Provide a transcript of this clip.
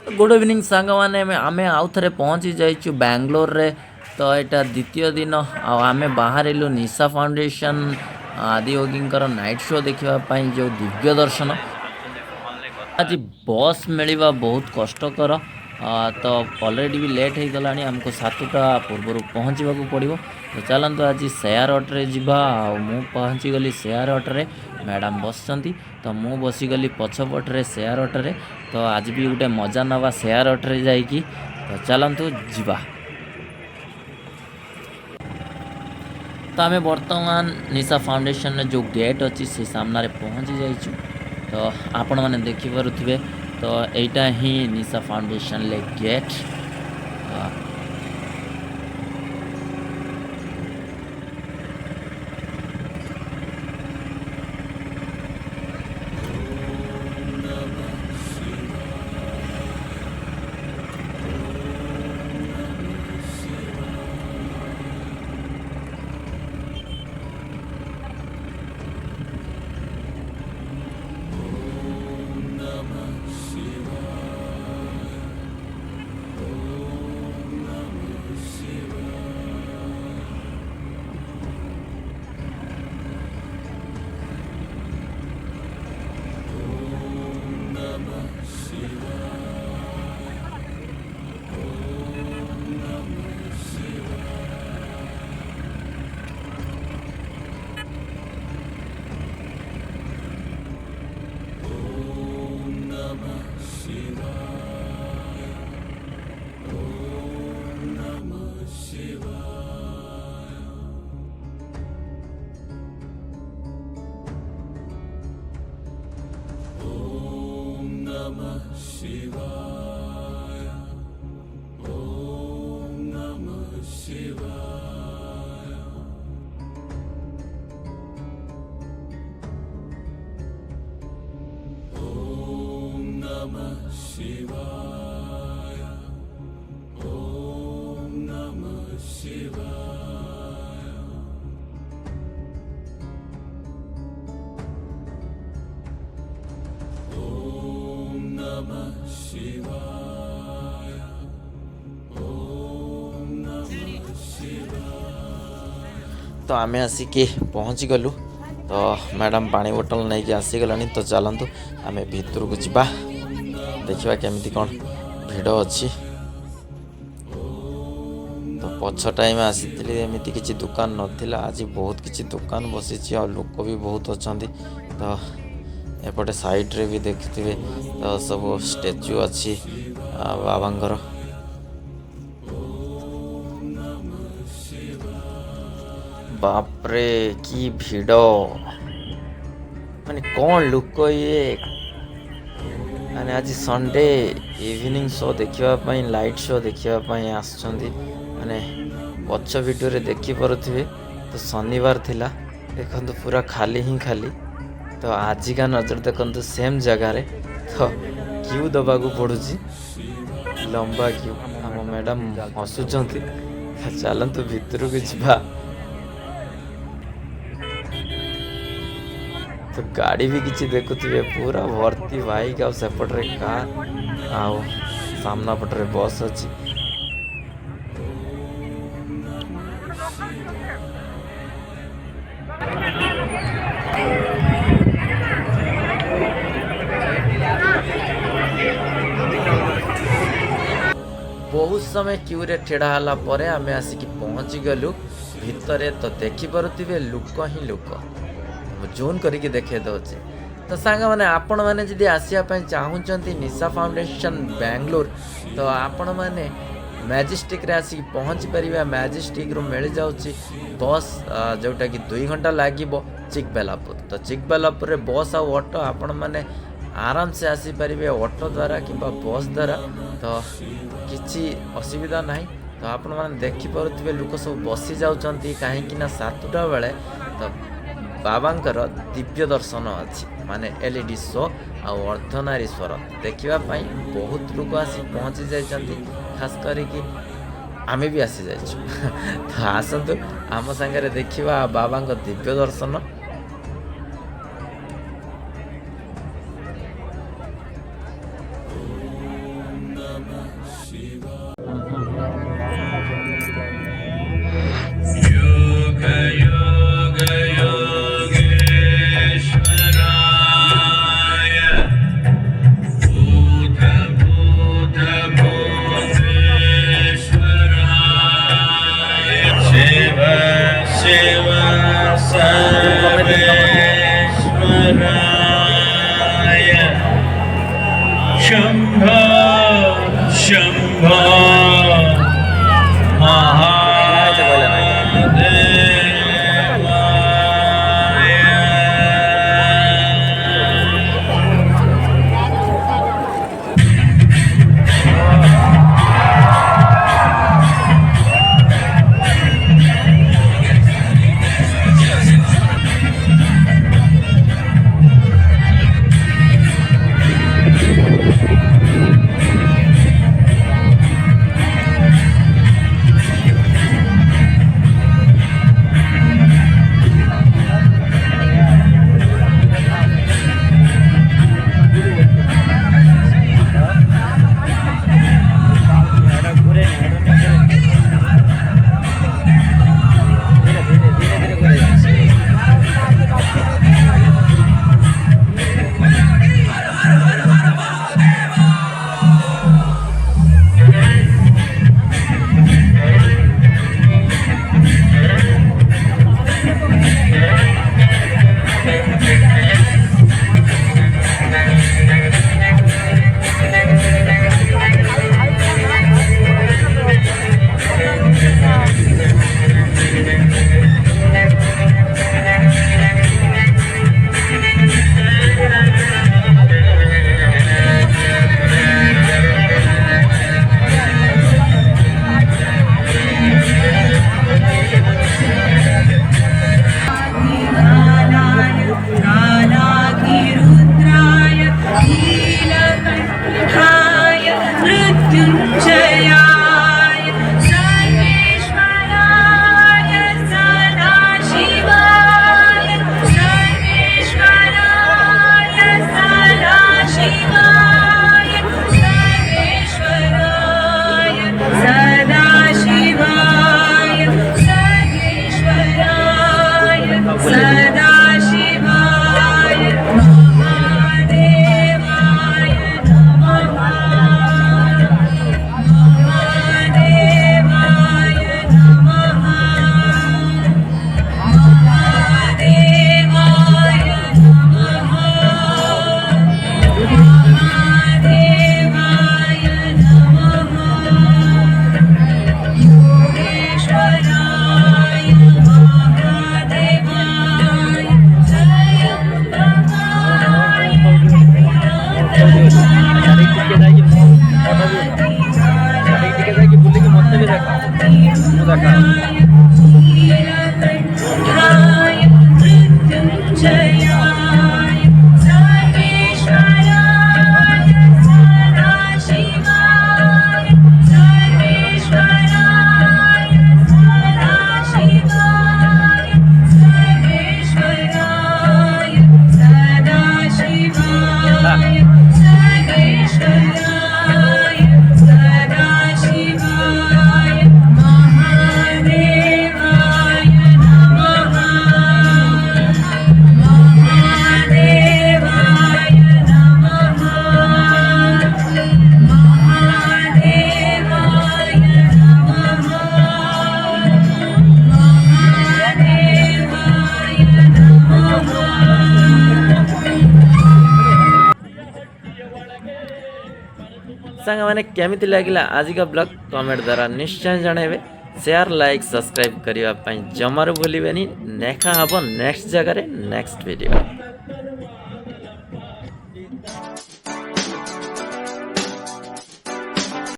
Good evening सांग मैंने आम आउ थे पहुँची जाइचु बैंगलोर रे। तो यहाँ द्वितीय दिन आम बाहर निशा फाउंडेशन आदियोगींकर नाइट शो देखापी जो दिव्य दर्शन आज बस मिलवा बहुत कष्टकर। तो ऑलरेडी भी लेट हो गला आमको 7टा पूर्व पहुँचवा पड़ो। तो चलतु आज शेयर अट्रे जा पहुँची गली शेयर अट्रे मैडम बस तो मु बसीगली पछपटे शेयर अट्रे। तो आज भी गोटे मजा नवा शेयर अट्रे जाइकी। तो चलतु जा। तो आम बर्तमान निशा फाउंडेशन जो गेट अच्छी से सामने पहुँची जाइचु। तो आपण मैंने देखिपे तो यहाँ ही निशा फाउंडेशन ले गेट। तो आम आसिकी पहुँची गलु। तो मैडम पानी बोतल नहीं आसीगला। तो चलतु आम भीतर को जा देखा केमी कौन भिड़ अच्छी। तो पछ टाइम आसी एमती किसी दुकान नाला। आज बहुत किसी दुकान बसी और लोक भी बहुत अच्छा। तो एपटे साइड रे भी देखिए तो सब स्टेच्यू अच्छी बाबांकर। बापरे की भिड़ माने कौन लोक ये माने आज संडे इवनिंग शो देखापी लाइट शो देखापी आसुँच। माने पछ वीडियो रे देखी पारे तो शनिवार थिला देखो पूरा खाली ही खाली। तो आज का नजर देखो सेम जगार तो क्यू दबा पड़ू लंबा क्यू। आम मैडम हसुँच। चलतु भितर को जा। तो गाड़ी भी किसी देखुए पूरा भर्ती बाइक आ सेपटे कार आओ सामना पटरे बस अच्छी। बहुत समय क्यू रे ठेड़ा हला परे आमे आसिकी पहुँची गलु भितरे। तो देखी पारुथिबे लोक ही लोक जून करके देखे दौचे। तो सांग मैंने आपण मैंने जदि आसिया चाहूँगी निशा फाउंडेशन बैंगलोर तो आपण मैंने मैजेस्टिक रे आसिक पहुँची पारे। मैजेस्टिक रू मिल जाऊँगी बस जोटा कि 2 घंटा लगे चिकबेलापुर। तो चिकबेलापुर रे बस आ ऑटो आपण मैंने आराम से आसीपारे ऑटो द्वारा कि बस द्वारा। तो किसी असुविधा ना। तो आपण मैंने देखिपे लोक सब बसी जाऊँच कहीं 7टा बेले। तो बाबांकर दिव्य दर्शन अच्छी माने एलईडी शो आ अर्धनारीश्वर देखापी बहुत लोग आसी पहुँची जाइछन्ति। खास करिकी आमे भी आसी जाइछु। तो आसतु आम सांगे देखा बाबा दिव्य दर्शन। योग योग योगेश्वराय भूत भूत भूतेश्वराय शिव शिव सर्वेश्वराय शम्भो शम्भो ସାଙ୍ଗମାନେ କେମିତି ଲାଗିଲା ଆଜିକା ବ୍ଲଗ୍ କମେଣ୍ଟ ଦ୍ୱାରା ନିଶ୍ଚୟ ଜଣାଇବେ। ସେୟାର ଲାଇକ୍ ସବସ୍କ୍ରାଇବ୍ କରିବା ପାଇଁ ଜମାରୁ ଭୁଲିବେନି। ଦେଖା ହେବ ନେକ୍ସଟ ଜାଗାରେ ନେକ୍ସଟ ଭିଡ଼ିଓ।